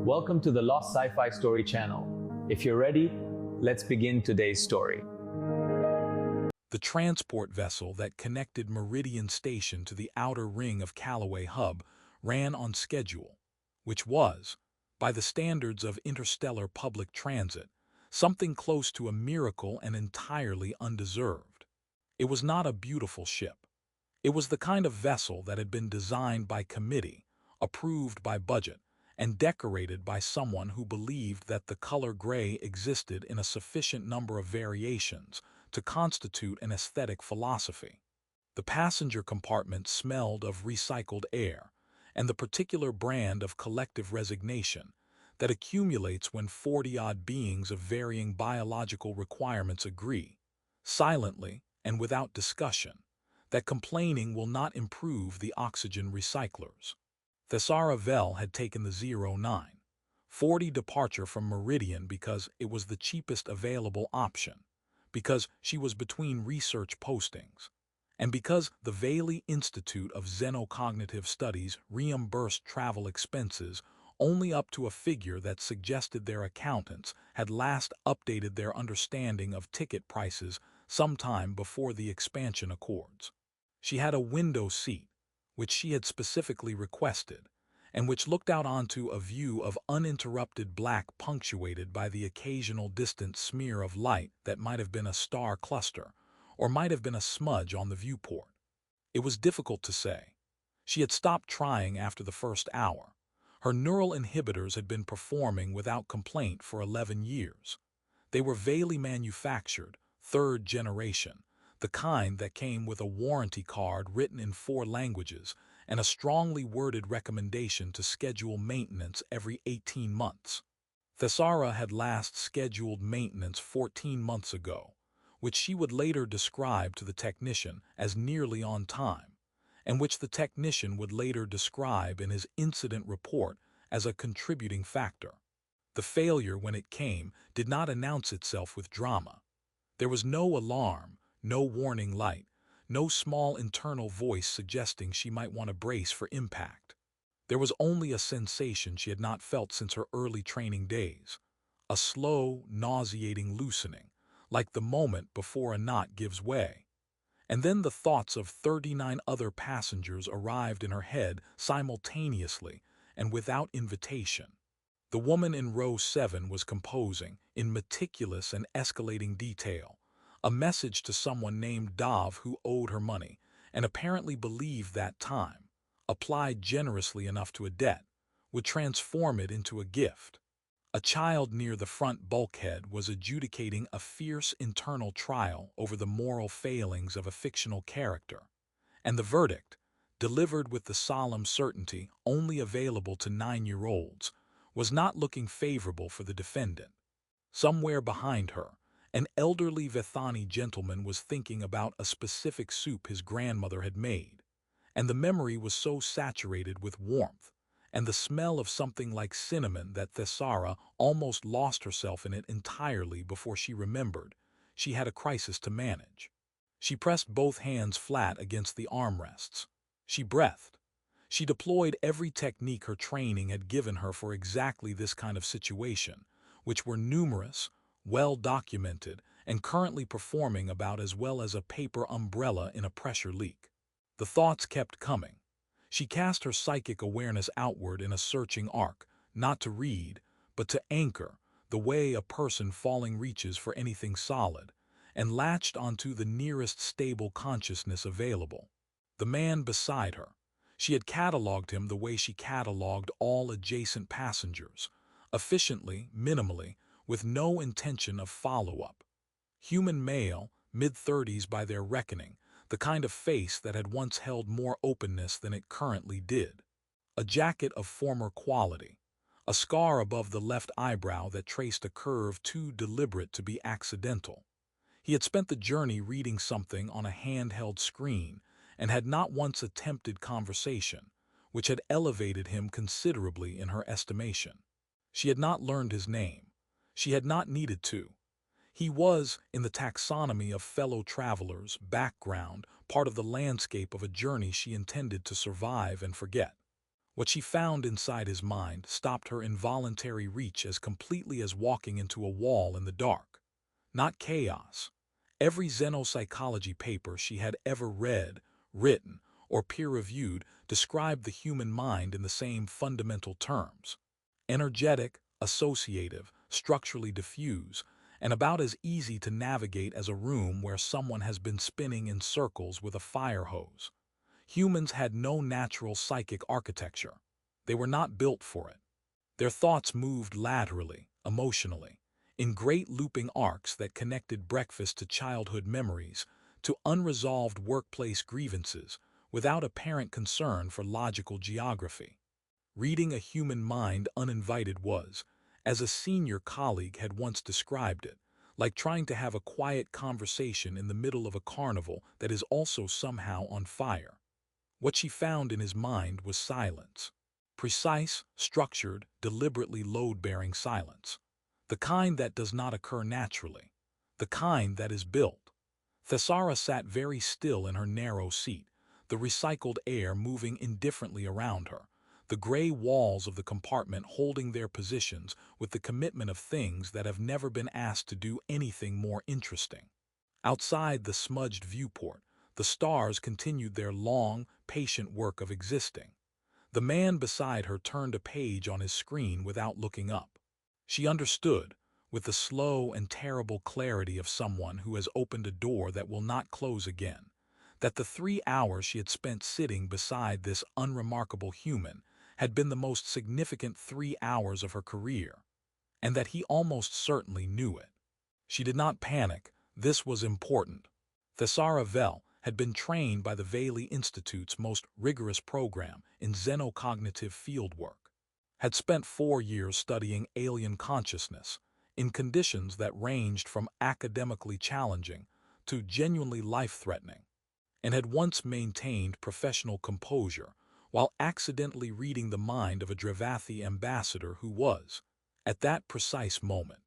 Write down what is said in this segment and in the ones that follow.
Welcome to the Lost Sci-Fi Story channel. If you're ready, let's begin today's story. The transport vessel that connected Meridian Station to the outer ring of Calloway Hub ran on schedule, which was, by the standards of interstellar public transit, something close to a miracle and entirely undeserved. It was not a beautiful ship. It was the kind of vessel that had been designed by committee, approved by budget, and decorated by someone who believed that the color gray existed in a sufficient number of variations to constitute an aesthetic philosophy. The passenger compartment smelled of recycled air and the particular brand of collective resignation that accumulates when 40-odd beings of varying biological requirements agree, silently and without discussion, that complaining will not improve the oxygen recyclers. Thessara Vel had taken the 0940 departure from Meridian because it was the cheapest available option, because she was between research postings, and because the Valley Institute of Xenocognitive Studies reimbursed travel expenses only up to a figure that suggested their accountants had last updated their understanding of ticket prices sometime before the expansion accords. She had a window seat, which she had specifically requested, and which looked out onto a view of uninterrupted black punctuated by the occasional distant smear of light that might have been a star cluster, or might have been a smudge on the viewport. It was difficult to say. She had stopped trying after the first hour. Her neural inhibitors had been performing without complaint for 11 years. They were Valley manufactured, third generation, the kind that came with a warranty card written in 4 languages and a strongly worded recommendation to schedule maintenance every 18 months. Thessara had last scheduled maintenance 14 months ago, which she would later describe to the technician as nearly on time, and which the technician would later describe in his incident report as a contributing factor. The failure, when it came, did not announce itself with drama. There was no alarm, no warning light, no small internal voice suggesting she might want to brace for impact. There was only a sensation she had not felt since her early training days, a slow, nauseating loosening, like the moment before a knot gives way. And then the thoughts of 39 other passengers arrived in her head simultaneously and without invitation. The woman in row 7 was composing, in meticulous and escalating detail, a message to someone named Dav who owed her money and apparently believed that time, applied generously enough to a debt, would transform it into a gift. A child near the front bulkhead was adjudicating a fierce internal trial over the moral failings of a fictional character, and the verdict, delivered with the solemn certainty only available to 9-year-olds, was not looking favorable for the defendant. Somewhere behind her, an elderly Vethani gentleman was thinking about a specific soup his grandmother had made, and the memory was so saturated with warmth and the smell of something like cinnamon that Thessara almost lost herself in it entirely before she remembered she had a crisis to manage. She pressed both hands flat against the armrests. She breathed. She deployed every technique her training had given her for exactly this kind of situation, which were numerous, well-documented, and currently performing about as well as a paper umbrella in a pressure leak. The thoughts kept coming. She cast her psychic awareness outward in a searching arc, not to read, but to anchor, the way a person falling reaches for anything solid, and latched onto the nearest stable consciousness available. The man beside her. She had catalogued him the way she catalogued all adjacent passengers, efficiently, minimally, with no intention of follow-up. Human male, mid-30s by their reckoning, the kind of face that had once held more openness than it currently did. A jacket of former quality, a scar above the left eyebrow that traced a curve too deliberate to be accidental. He had spent the journey reading something on a handheld screen and had not once attempted conversation, which had elevated him considerably in her estimation. She had not learned his name. She had not needed to. He was, in the taxonomy of fellow travelers, background, part of the landscape of a journey she intended to survive and forget. What she found inside his mind stopped her involuntary reach as completely as walking into a wall in the dark. Not chaos. Every xenopsychology paper she had ever read, written, or peer-reviewed described the human mind in the same fundamental terms. Energetic, associative, structurally diffuse, and about as easy to navigate as a room where someone has been spinning in circles with a fire hose. Humans had no natural psychic architecture. They were not built for it. Their thoughts moved laterally, emotionally, in great looping arcs that connected breakfast to childhood memories, to unresolved workplace grievances, without apparent concern for logical geography. Reading a human mind uninvited was, as a senior colleague had once described it, like trying to have a quiet conversation in the middle of a carnival that is also somehow on fire. What she found in his mind was silence. Precise, structured, deliberately load-bearing silence. The kind that does not occur naturally. The kind that is built. Thessara sat very still in her narrow seat, the recycled air moving indifferently around her, the gray walls of the compartment holding their positions with the commitment of things that have never been asked to do anything more interesting. Outside the smudged viewport, the stars continued their long, patient work of existing. The man beside her turned a page on his screen without looking up. She understood, with the slow and terrible clarity of someone who has opened a door that will not close again, that the 3 hours she had spent sitting beside this unremarkable human had been the most significant 3 hours of her career, and that he almost certainly knew it. She did not panic. This was important. Thessara Vel had been trained by the Bailey Institute's most rigorous program in xenocognitive fieldwork, had spent 4 years studying alien consciousness in conditions that ranged from academically challenging to genuinely life-threatening, and had once maintained professional composure while accidentally reading the mind of a Dravathi ambassador who was, at that precise moment,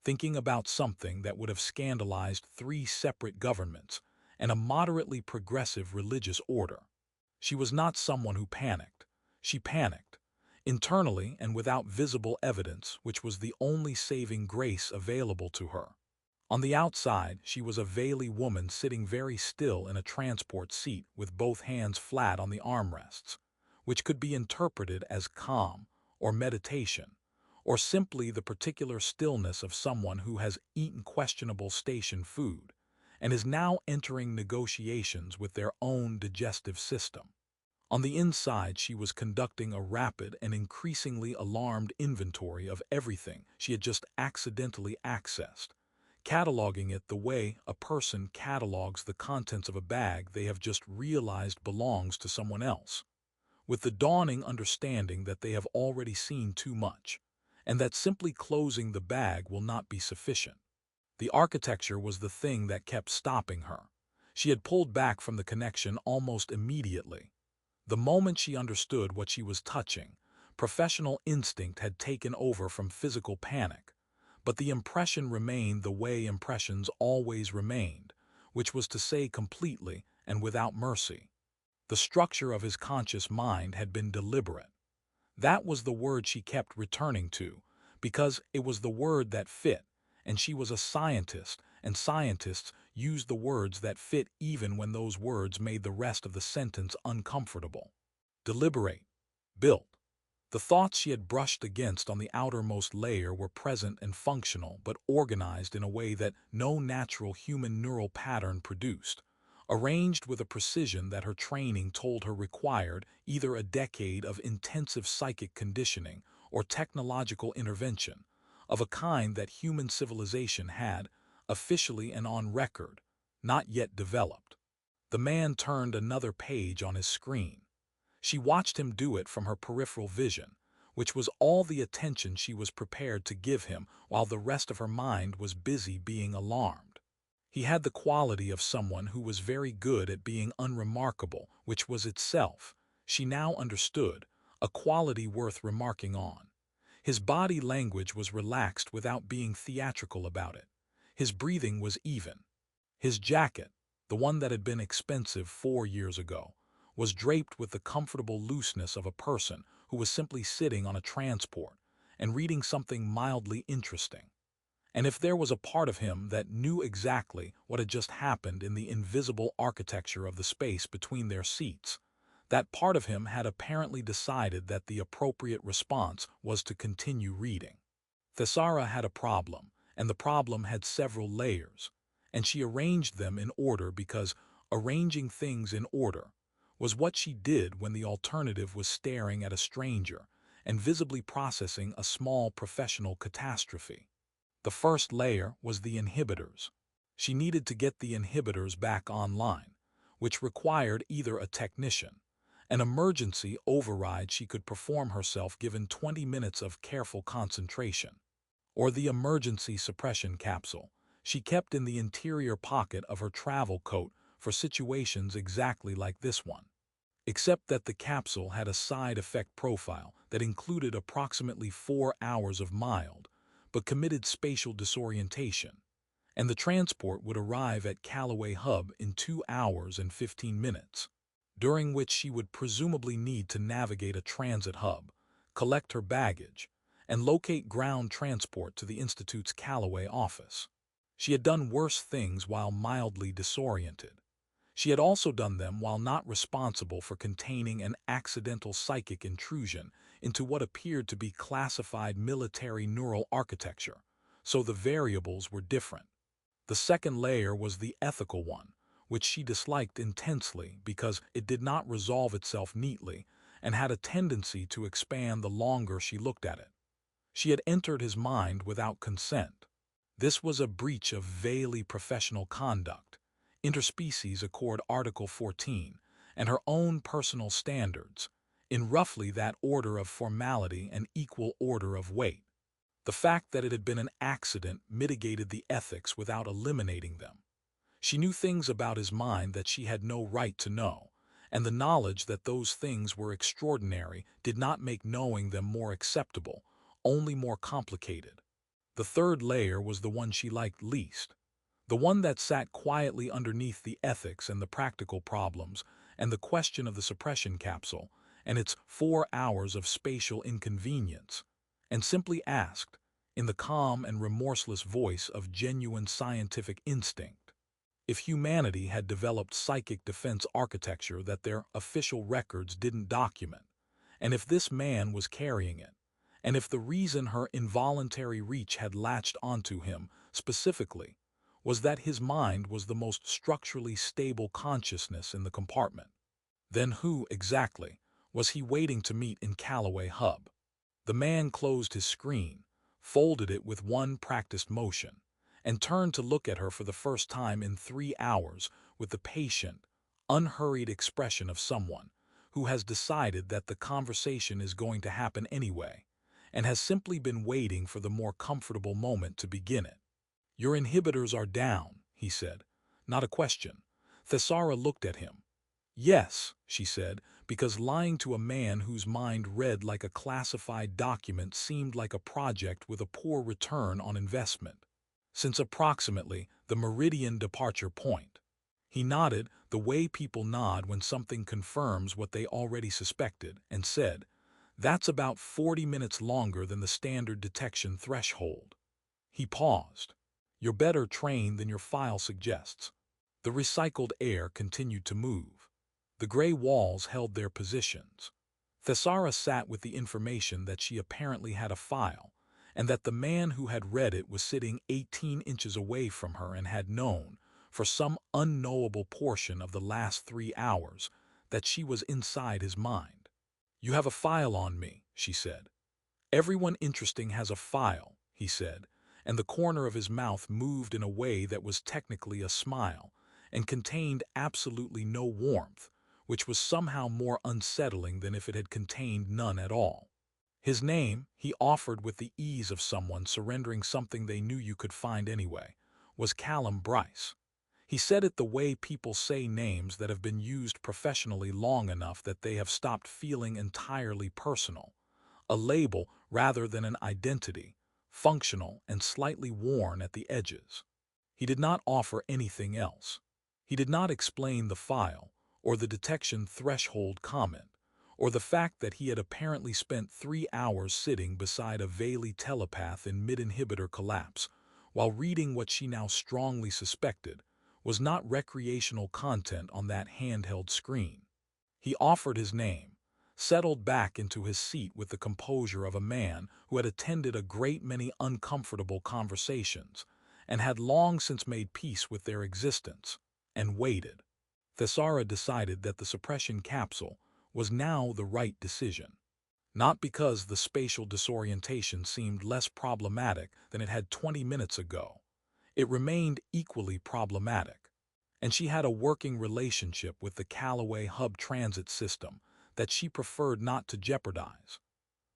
thinking about something that would have scandalized 3 separate governments and a moderately progressive religious order. She was not someone who panicked. She panicked, internally and without visible evidence, which was the only saving grace available to her. On the outside, she was a veily woman sitting very still in a transport seat with both hands flat on the armrests, which could be interpreted as calm or meditation, or simply the particular stillness of someone who has eaten questionable station food and is now entering negotiations with their own digestive system. On the inside, she was conducting a rapid and increasingly alarmed inventory of everything she had just accidentally accessed, cataloging it the way a person catalogs the contents of a bag they have just realized belongs to someone else, with the dawning understanding that they have already seen too much, and that simply closing the bag will not be sufficient. The architecture was the thing that kept stopping her. She had pulled back from the connection almost immediately. The moment she understood what she was touching, professional instinct had taken over from physical panic, but the impression remained the way impressions always remained, which was to say completely and without mercy. The structure of his conscious mind had been deliberate. That was the word she kept returning to, because it was the word that fit, and she was a scientist, and scientists used the words that fit even when those words made the rest of the sentence uncomfortable. Deliberate. Built. The thoughts she had brushed against on the outermost layer were present and functional, but organized in a way that no natural human neural pattern produced, arranged with a precision that her training told her required either a decade of intensive psychic conditioning or technological intervention, of a kind that human civilization had, officially and on record, not yet developed. The man turned another page on his screen. She watched him do it from her peripheral vision, which was all the attention she was prepared to give him while the rest of her mind was busy being alarmed. He had the quality of someone who was very good at being unremarkable, which was itself, she now understood, a quality worth remarking on. His body language was relaxed without being theatrical about it. His breathing was even. His jacket, the one that had been expensive 4 years ago, was draped with the comfortable looseness of a person who was simply sitting on a transport and reading something mildly interesting. And if there was a part of him that knew exactly what had just happened in the invisible architecture of the space between their seats, that part of him had apparently decided that the appropriate response was to continue reading. Thessara had a problem, and the problem had several layers, and she arranged them in order because arranging things in order was what she did when the alternative was staring at a stranger and visibly processing a small professional catastrophe. The first layer was the inhibitors. She needed to get the inhibitors back online, which required either a technician, an emergency override she could perform herself given 20 minutes of careful concentration, or the emergency suppression capsule she kept in the interior pocket of her travel coat for situations exactly like this one. Except that the capsule had a side effect profile that included approximately 4 hours of mild, but committed spatial disorientation, and the transport would arrive at Calloway Hub in 2 hours and 15 minutes, during which she would presumably need to navigate a transit hub, collect her baggage, and locate ground transport to the Institute's Calloway office. She had done worse things while mildly disoriented. She had also done them while not responsible for containing an accidental psychic intrusion into what appeared to be classified military neural architecture, so the variables were different. The second layer was the ethical one, which she disliked intensely because it did not resolve itself neatly and had a tendency to expand the longer she looked at it. She had entered his mind without consent. This was a breach of Vel's professional conduct, interspecies accord Article 14, and her own personal standards, in roughly that order of formality and equal order of weight. The fact that it had been an accident mitigated the ethics without eliminating them. She knew things about his mind that she had no right to know, and the knowledge that those things were extraordinary did not make knowing them more acceptable, only more complicated. The third layer was the one she liked least, the one that sat quietly underneath the ethics and the practical problems and the question of the suppression capsule and its 4 hours of spatial inconvenience, and simply asked, in the calm and remorseless voice of genuine scientific instinct, if humanity had developed psychic defense architecture that their official records didn't document, and if this man was carrying it, and if the reason her involuntary reach had latched onto him specifically was that his mind was the most structurally stable consciousness in the compartment, then who, exactly, was he waiting to meet in Calloway Hub? The man closed his screen, folded it with one practiced motion, and turned to look at her for the first time in 3 hours with the patient, unhurried expression of someone who has decided that the conversation is going to happen anyway, and has simply been waiting for the more comfortable moment to begin it. "Your inhibitors are down," he said. Not a question. Thessara looked at him. "Yes," she said, because lying to a man whose mind read like a classified document seemed like a project with a poor return on investment. "Since approximately the Meridian departure point." He nodded the way people nod when something confirms what they already suspected, and said, "That's about 40 minutes longer than the standard detection threshold." He paused. "You're better trained than your file suggests." The recycled air continued to move. The gray walls held their positions. Thessara sat with the information that she apparently had a file, and that the man who had read it was sitting 18 inches away from her and had known, for some unknowable portion of the last 3 hours, that she was inside his mind. "You have a file on me," she said. "Everyone interesting has a file," he said, and the corner of his mouth moved in a way that was technically a smile, and contained absolutely no warmth, which was somehow more unsettling than if it had contained none at all. His name, he offered with the ease of someone surrendering something they knew you could find anyway, was Callum Bryce. He said it the way people say names that have been used professionally long enough that they have stopped feeling entirely personal, a label rather than an identity, functional and slightly worn at the edges. He did not offer anything else. He did not explain the file, or the detection threshold comment, or the fact that he had apparently spent 3 hours sitting beside a Veli telepath in mid-inhibitor collapse, while reading what she now strongly suspected was not recreational content on that handheld screen. He offered his name, settled back into his seat with the composure of a man who had attended a great many uncomfortable conversations and had long since made peace with their existence, and waited. Thessara decided that the suppression capsule was now the right decision. Not because the spatial disorientation seemed less problematic than it had 20 minutes ago. It remained equally problematic, and she had a working relationship with the Calloway hub transit system that she preferred not to jeopardize.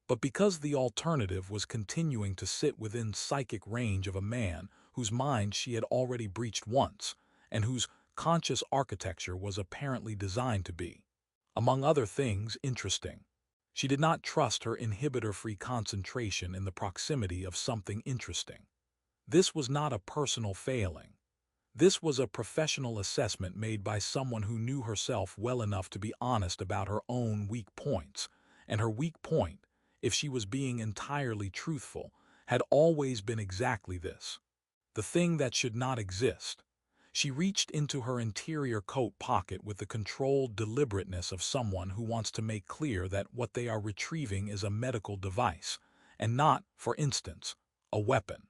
But because the alternative was continuing to sit within psychic range of a man whose mind she had already breached once, and whose conscious architecture was apparently designed to be, among other things, interesting. She did not trust her inhibitor-free concentration in the proximity of something interesting. This was not a personal failing. This was a professional assessment made by someone who knew herself well enough to be honest about her own weak points, and her weak point, if she was being entirely truthful, had always been exactly this: the thing that should not exist. She reached into her interior coat pocket with the controlled deliberateness of someone who wants to make clear that what they are retrieving is a medical device, and not, for instance, a weapon.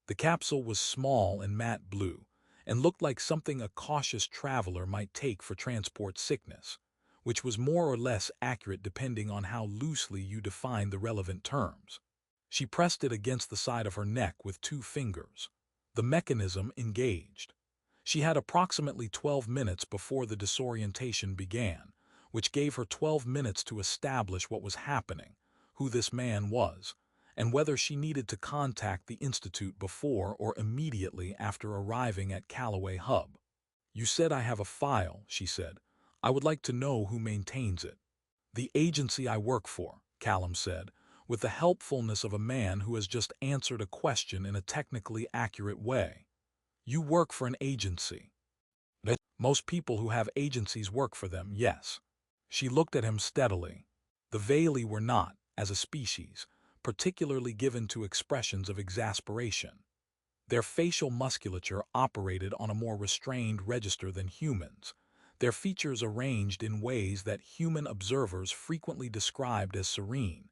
The capsule was small and matte blue, and looked like something a cautious traveler might take for transport sickness, which was more or less accurate depending on how loosely you define the relevant terms. She pressed it against the side of her neck with 2 fingers. The mechanism engaged. She had approximately 12 minutes before the disorientation began, which gave her 12 minutes to establish what was happening, who this man was, and whether she needed to contact the Institute before or immediately after arriving at Calloway Hub. "You said I have a file," she said. "I would like to know who maintains it." "The agency I work for," Callum said, with the helpfulness of a man who has just answered a question in a technically accurate way. "You work for an agency." "Most people who have agencies work for them, yes." She looked at him steadily. The Veli were not, as a species, particularly given to expressions of exasperation. Their facial musculature operated on a more restrained register than humans, their features arranged in ways that human observers frequently described as serene,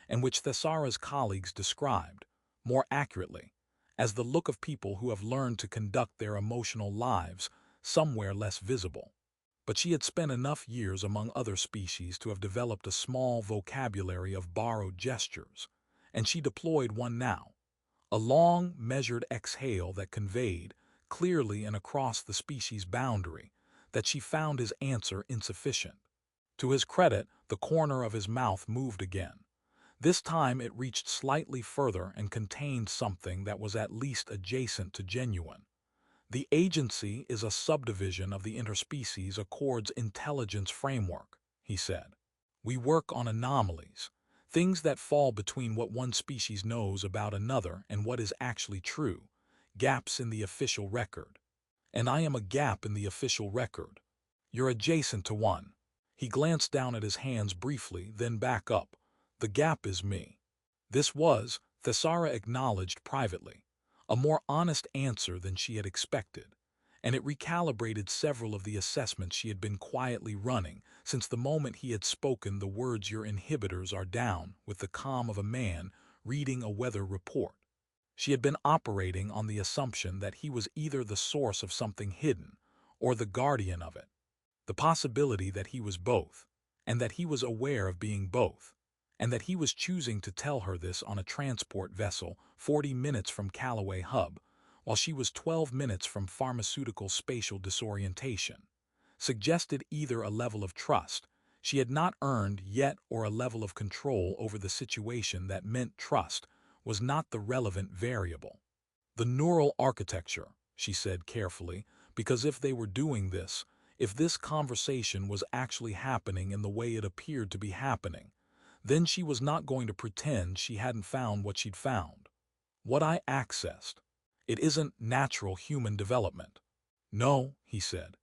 and which Thessara's colleagues described, more accurately, as the look of people who have learned to conduct their emotional lives somewhere less visible. But she had spent enough years among other species to have developed a small vocabulary of borrowed gestures, and she deployed one now, a long, measured exhale that conveyed, clearly and across the species boundary, that she found his answer insufficient. To his credit, the corner of his mouth moved again. This time it reached slightly further and contained something that was at least adjacent to genuine. "The agency is a subdivision of the interspecies accords intelligence framework," he said. "We work on anomalies, things that fall between what one species knows about another and what is actually true, gaps in the official record. And I am a gap in the official record. You're adjacent to one." He glanced down at his hands briefly, then back up. "The gap is me." This was, Thessara acknowledged privately, a more honest answer than she had expected, and it recalibrated several of the assessments she had been quietly running since the moment he had spoken the words "your inhibitors are down" with the calm of a man reading a weather report. She had been operating on the assumption that he was either the source of something hidden or the guardian of it. The possibility that he was both, and that he was aware of being both, and that he was choosing to tell her this on a transport vessel 40 minutes from Calloway Hub, while she was 12 minutes from pharmaceutical spatial disorientation, suggested either a level of trust she had not earned yet or a level of control over the situation that meant trust was not the relevant variable. "The neural architecture," she said carefully, because if they were doing this, if this conversation was actually happening in the way it appeared to be happening, then she was not going to pretend she hadn't found what she'd found. "What I accessed. It isn't natural human development." "No," he said.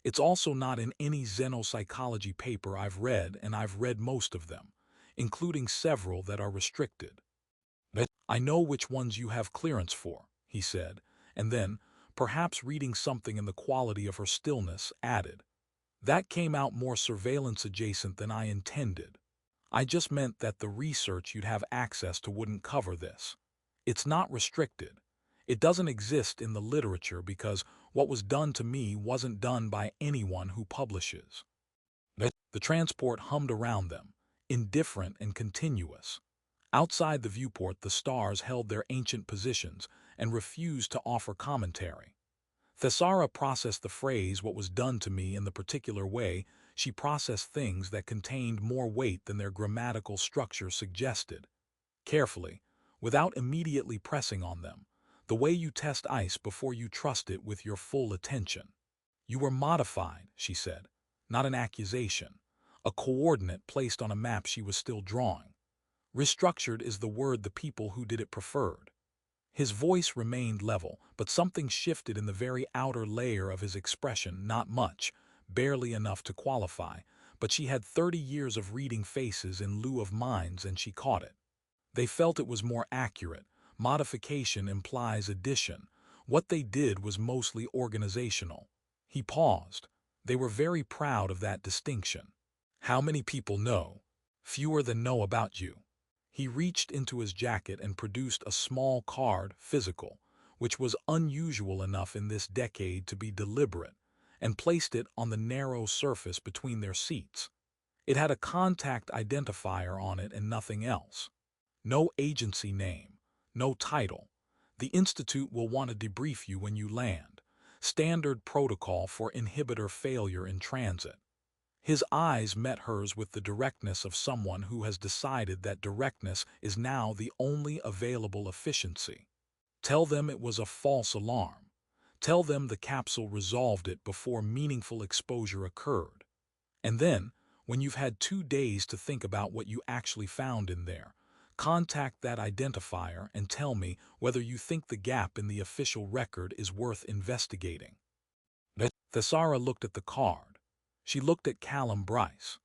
It's also not in any xenopsychology paper I've read, and I've read most of them, including several that are restricted. But I know which ones you have clearance for, he said, and then, perhaps reading something in the quality of her stillness, added, that came out more surveillance adjacent than I intended. I just meant that the research you'd have access to wouldn't cover this. It's not restricted. It doesn't exist in the literature because what was done to me wasn't done by anyone who publishes. The transport hummed around them, indifferent and continuous. Outside the viewport, the stars held their ancient positions and refused to offer commentary. Thessara processed the phrase "what was done to me" in the particular way she processed things that contained more weight than their grammatical structure suggested. Carefully, without immediately pressing on them, the way you test ice before you trust it with your full attention. You were modified, she said, not an accusation, a coordinate placed on a map she was still drawing. Restructured is the word the people who did it preferred. His voice remained level, but something shifted in the very outer layer of his expression, not much, barely enough to qualify, but she had 30 years of reading faces in lieu of minds, and she caught it. They felt it was more accurate. Modification implies addition. What they did was mostly organizational. He paused. They were very proud of that distinction. How many people know? Fewer than know about you. He reached into his jacket and produced a small card, physical, which was unusual enough in this decade to be deliberate, and placed it on the narrow surface between their seats. It had a contact identifier on it and nothing else. No agency name, no title. The Institute will want to debrief you when you land. Standard protocol for inhibitor failure in transit. His eyes met hers with the directness of someone who has decided that directness is now the only available efficiency. Tell them it was a false alarm. Tell them the capsule resolved it before meaningful exposure occurred. And then, when you've had 2 days to think about what you actually found in there, contact that identifier and tell me whether you think the gap in the official record is worth investigating. Thessara looked at the card. She looked at Callum Bryce.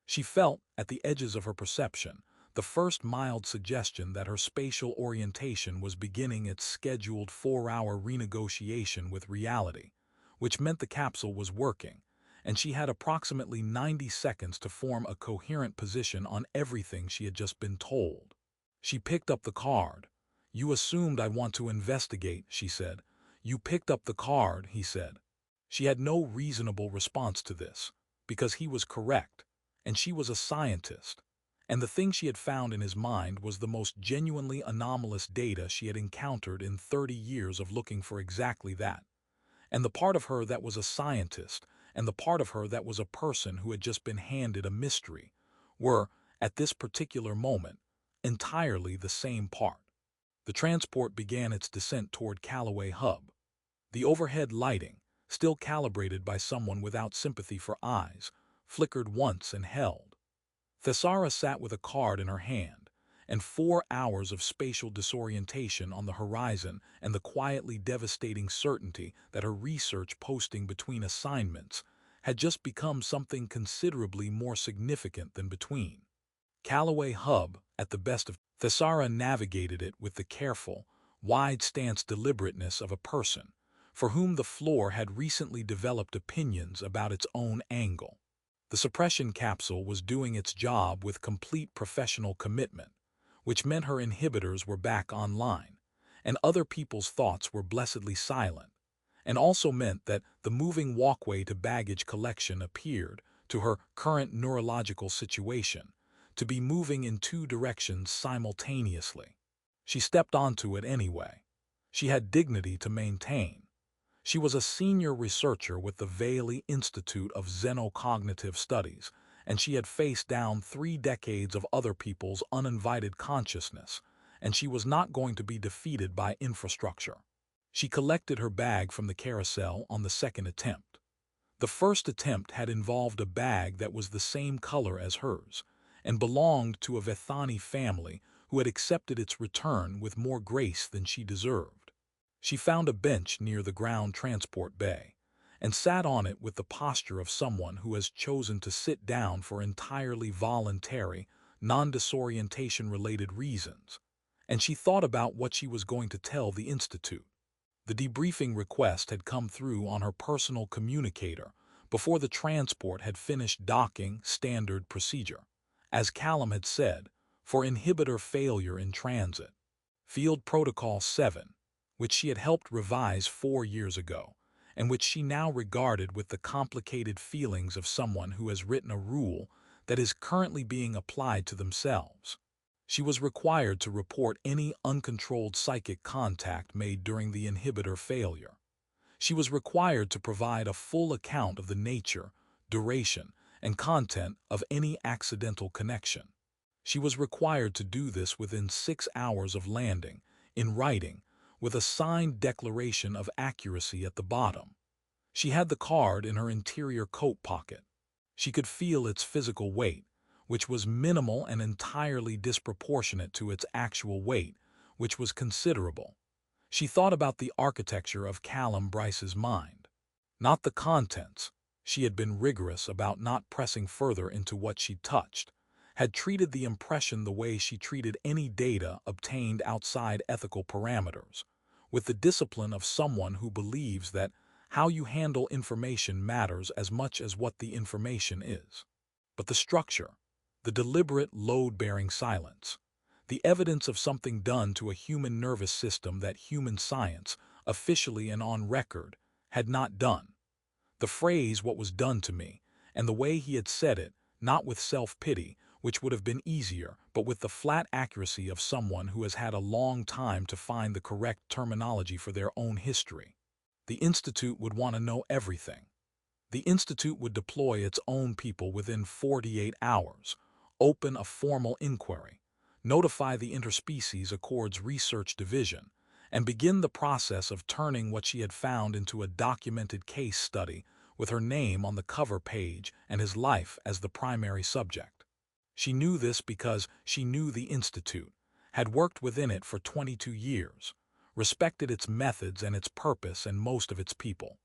She felt, at the edges of her perception, the first mild suggestion that her spatial orientation was beginning its scheduled 4-hour renegotiation with reality, which meant the capsule was working, and she had approximately 90 seconds to form a coherent position on everything she had just been told. She picked up the card. You assumed I'd want to investigate, she said. You picked up the card, he said. She had no reasonable response to this, because he was correct, and she was a scientist, and the thing she had found in his mind was the most genuinely anomalous data she had encountered in 30 years of looking for exactly that. And the part of her that was a scientist, and the part of her that was a person who had just been handed a mystery, were, at this particular moment, entirely the same part. The transport began its descent toward Calloway Hub. The overhead lighting, still calibrated by someone without sympathy for eyes, flickered once and held. Thessara sat with a card in her hand, and 4 hours of spatial disorientation on the horizon and the quietly devastating certainty that her research posting between assignments had just become something considerably more significant than between. Calloway Hub, at the best of Thessara, navigated it with the careful, wide-stance deliberateness of a person for whom the floor had recently developed opinions about its own angle. The suppression capsule was doing its job with complete professional commitment, which meant her inhibitors were back online, and other people's thoughts were blessedly silent, and also meant that the moving walkway to baggage collection appeared, to her current neurological situation, to be moving in 2 directions simultaneously. She stepped onto it anyway. She had dignity to maintain. She was a senior researcher with the Vel Institute of Xenocognitive Studies, and she had faced down 3 decades of other people's uninvited consciousness, and she was not going to be defeated by infrastructure. She collected her bag from the carousel on the 2nd attempt. The first attempt had involved a bag that was the same color as hers, and belonged to a Vethani family who had accepted its return with more grace than she deserved. She found a bench near the ground transport bay, and sat on it with the posture of someone who has chosen to sit down for entirely voluntary, non-disorientation-related reasons. And she thought about what she was going to tell the Institute. The debriefing request had come through on her personal communicator before the transport had finished docking standard procedure, as Callum had said, for inhibitor failure in transit. Field Protocol 7, which she had helped revise 4 years ago, and which she now regarded with the complicated feelings of someone who has written a rule that is currently being applied to themselves. She was required to report any uncontrolled psychic contact made during the inhibitor failure. She was required to provide a full account of the nature, duration, and content of any accidental connection. She was required to do this within 6 hours of landing, in writing, with a signed declaration of accuracy at the bottom. She had the card in her interior coat pocket. She could feel its physical weight, which was minimal and entirely disproportionate to its actual weight, which was considerable. She thought about the architecture of Callum Bryce's mind, not the contents. She had been rigorous about not pressing further into what she touched, had treated the impression the way she treated any data obtained outside ethical parameters, with the discipline of someone who believes that how you handle information matters as much as what the information is. But the structure, the deliberate load-bearing silence, the evidence of something done to a human nervous system that human science, officially and on record, had not done. The phrase "what was done to me," and the way he had said it, not with self-pity, which would have been easier, but with the flat accuracy of someone who has had a long time to find the correct terminology for their own history. The Institute would want to know everything. The Institute would deploy its own people within 48 hours, open a formal inquiry, notify the Interspecies Accords Research Division, and begin the process of turning what she had found into a documented case study with her name on the cover page and his life as the primary subject. She knew this because she knew the Institute, had worked within it for 22 years, respected its methods and its purpose and most of its people,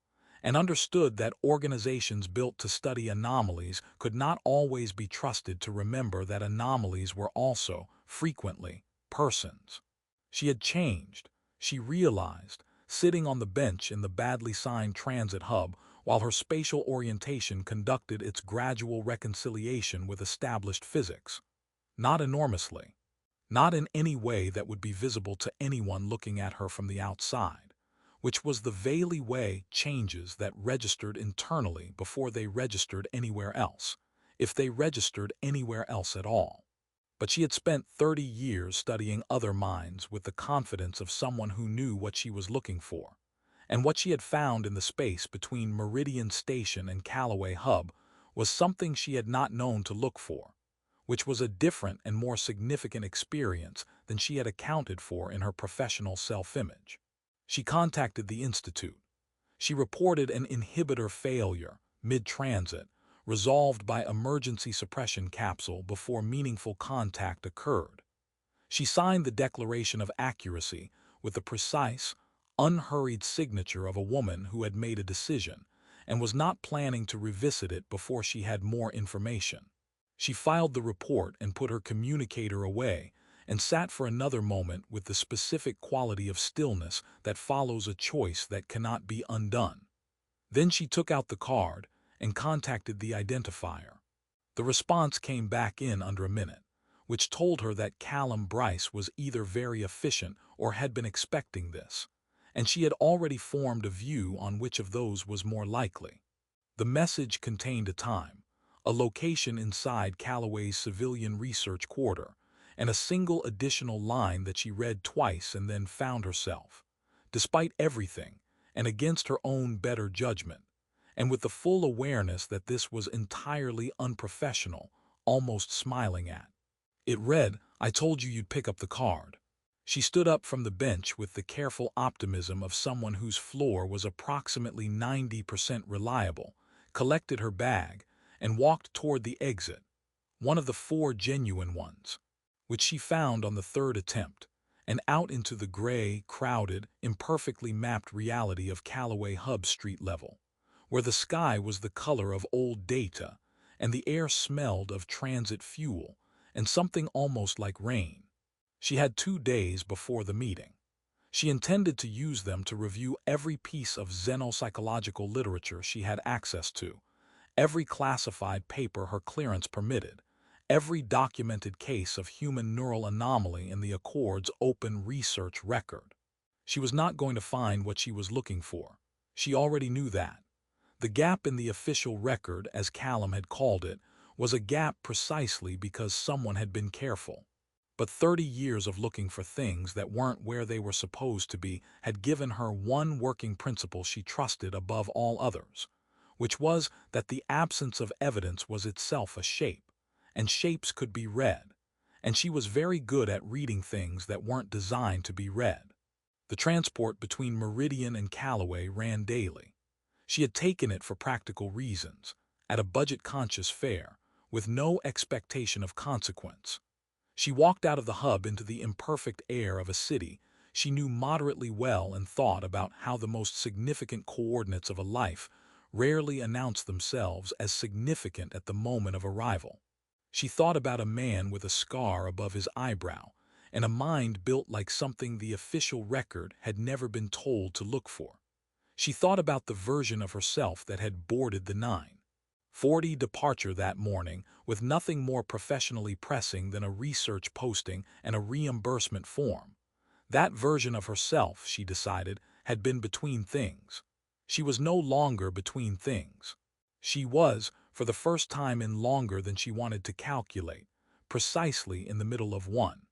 and understood that organizations built to study anomalies could not always be trusted to remember that anomalies were also, frequently, persons. She had changed, she realized, sitting on the bench in the badly signed transit hub while her spatial orientation conducted its gradual reconciliation with established physics. Not enormously. Not in any way that would be visible to anyone looking at her from the outside, which was the veily way changes that registered internally before they registered anywhere else, if they registered anywhere else at all. But she had spent 30 years studying other minds with the confidence of someone who knew what she was looking for, and what she had found in the space between Meridian Station and Calloway Hub was something she had not known to look for, which was a different and more significant experience than she had accounted for in her professional self-image. She contacted the Institute. She reported an inhibitor failure, mid-transit, resolved by emergency suppression capsule before meaningful contact occurred. She signed the declaration of accuracy with the precise, unhurried signature of a woman who had made a decision and was not planning to revisit it before she had more information. She filed the report and put her communicator away and sat for another moment with the specific quality of stillness that follows a choice that cannot be undone. Then she took out the card and contacted the identifier. The response came back in under a minute, which told her that Callum Bryce was either very efficient or had been expecting this, and she had already formed a view on which of those was more likely. The message contained a time, a location inside Calloway's civilian research quarter, and a single additional line that she read twice and then found herself, despite everything and against her own better judgment, and with the full awareness that this was entirely unprofessional, almost smiling at. It read, "I told you you'd pick up the card." She stood up from the bench with the careful optimism of someone whose floor was approximately 90% reliable, collected her bag, and walked toward the exit, one of the 4 genuine ones, which she found on the 3rd attempt, and out into the gray, crowded, imperfectly mapped reality of Calloway Hub street level, where the sky was the color of old data, and the air smelled of transit fuel and something almost like rain. She had 2 days before the meeting. She intended to use them to review every piece of xenopsychological literature she had access to, every classified paper her clearance permitted, every documented case of human neural anomaly in the Accord's open research record. She was not going to find what she was looking for. She already knew that. The gap in the official record, as Callum had called it, was a gap precisely because someone had been careful. But 30 years of looking for things that weren't where they were supposed to be had given her one working principle she trusted above all others, which was that the absence of evidence was itself a shape, and shapes could be read, and she was very good at reading things that weren't designed to be read. The transport between Meridian and Calloway ran daily. She had taken it for practical reasons, at a budget-conscious fare, with no expectation of consequence. She walked out of the hub into the imperfect air of a city she knew moderately well and thought about how the most significant coordinates of a life rarely announce themselves as significant at the moment of arrival. She thought about a man with a scar above his eyebrow and a mind built like something the official record had never been told to look for. She thought about the version of herself that had boarded the 9:40 departure that morning with nothing more professionally pressing than a research posting and a reimbursement form. That version of herself, she decided, had been between things. She was no longer between things. She was, for the first time in longer than she wanted to calculate, precisely in the middle of one.